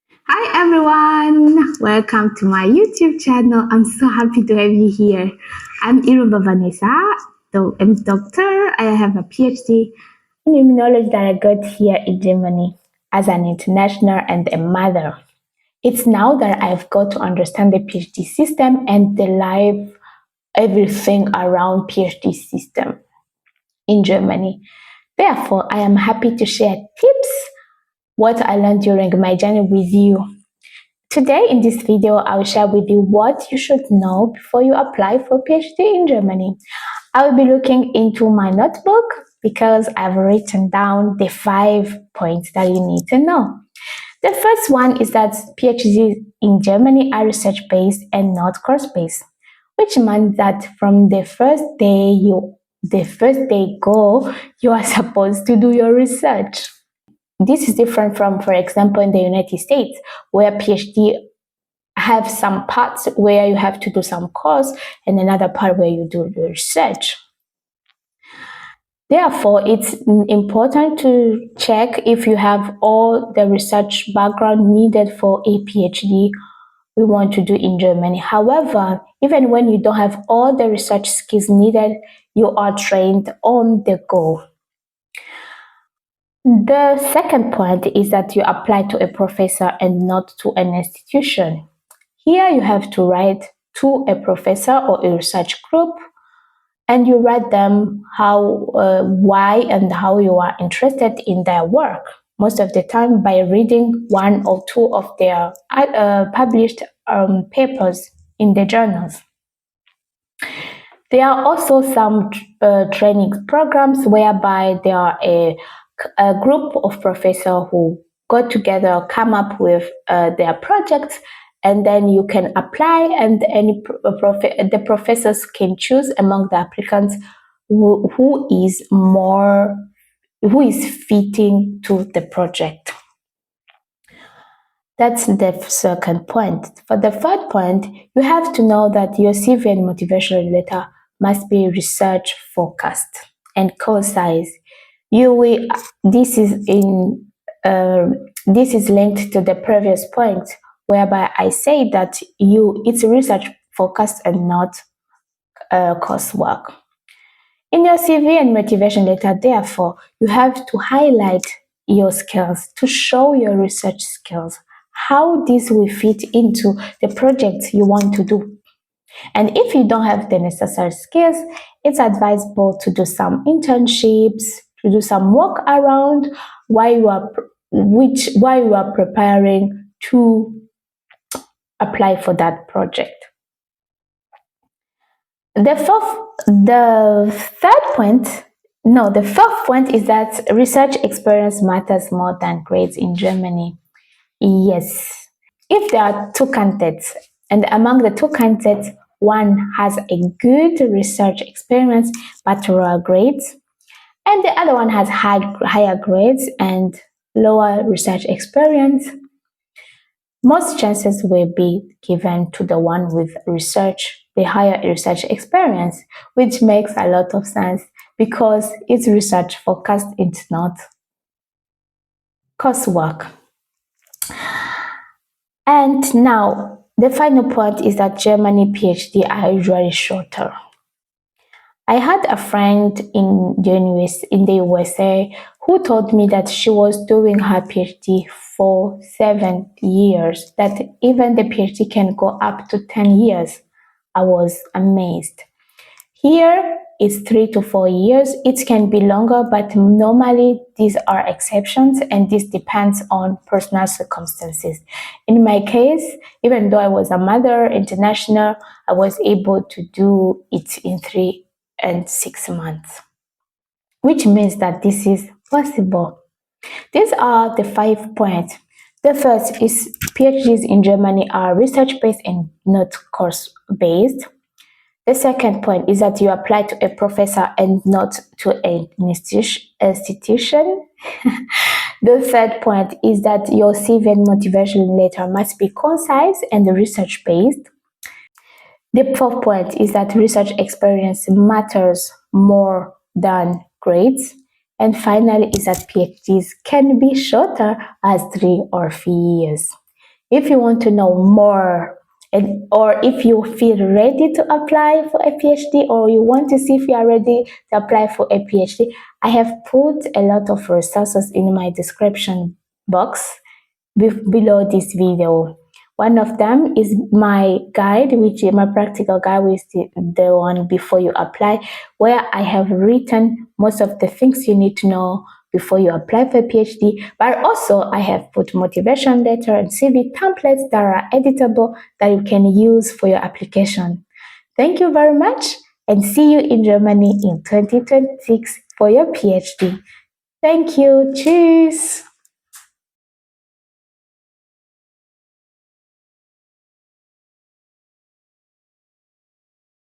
Hi everyone! Welcome to my YouTube channel. I'm so happy to have you here. I'm Iruba Vanessa. I'm a doctor. I have a PhD in immunology that I got here in Germany as an international and a mother. It's now that I've got to understand the PhD system and the life, everything around PhD system in Germany. Therefore, I am happy to share tips, what I learned during my journey with you. Today in this video, I will share with you what you should know before you apply for PhD in Germany. I will be looking into my notebook because I've written down the 5 points that you need to know. The first one is that PhDs in Germany are research-based and not course-based, which means that from the first day go, you are supposed to do your research. This is different from, for example, in the United States, where PhD have some parts where you have to do some course and another part where you do the research. Therefore, it's important to check if you have all the research background needed for a PhD we want to do in Germany. However, even when you don't have all the research skills needed, you are trained on the go. The second point is that you apply to a professor and not to an institution. Here you have to write to a professor or a research group and you write them why and how you are interested in their work. Most of the time by reading one or two of their published papers in the journals. There are also some training programs whereby there are a group of professors who got together, come up with their projects, and then you can apply, and the professors can choose among the applicants who is fitting to the project. That's the second point. For the third point, you have to know that your CV and motivational letter must be research focused and concise. This is linked to the previous point whereby I say that it's research focused and not coursework. In your CV and motivation letter, therefore, you have to highlight your skills to show your research skills, how this will fit into the project you want to do. And if you don't have the necessary skills, it's advisable to do some internships, to do some work around while you are preparing to apply for that project. The fourth point is that research experience matters more than grades in Germany. Yes. If there are two candidates, and among the two candidates, one has a good research experience but lower grades, and the other one has higher grades and lower research experience, most chances will be given to the one with the higher research experience, which makes a lot of sense because it's research focused, it's not coursework. And now, the final point is that Germany PhD are usually shorter. I had a friend in the USA who told me that she was doing her PhD for 7 years, that even the PhD can go up to 10 years. I was amazed. Here, it's 3 to 4 years. It can be longer, but normally these are exceptions and this depends on personal circumstances. In my case, even though I was a mother, international, I was able to do it in 3 and 6 months, which means that this is possible. These are the 5 points. The first is PhDs in Germany are research-based and not course-based. The second point is that you apply to a professor and not to an institution. The third point is that your CV and motivation letter must be concise and research-based. The fourth point is that research experience matters more than grades. And finally is that PhDs can be shorter as 3 or 4 years. If you want to know more, or if you feel ready to apply for a PhD, or you want to see if you are ready to apply for a PhD, I have put a lot of resources in my description box below this video. One of them is my guide, which is my practical guide, which is the one before you apply, where I have written most of the things you need to know before you apply for a PhD. But also, I have put motivation letter and CV templates that are editable that you can use for your application. Thank you very much, and see you in Germany in 2026 for your PhD. Thank you. Cheers.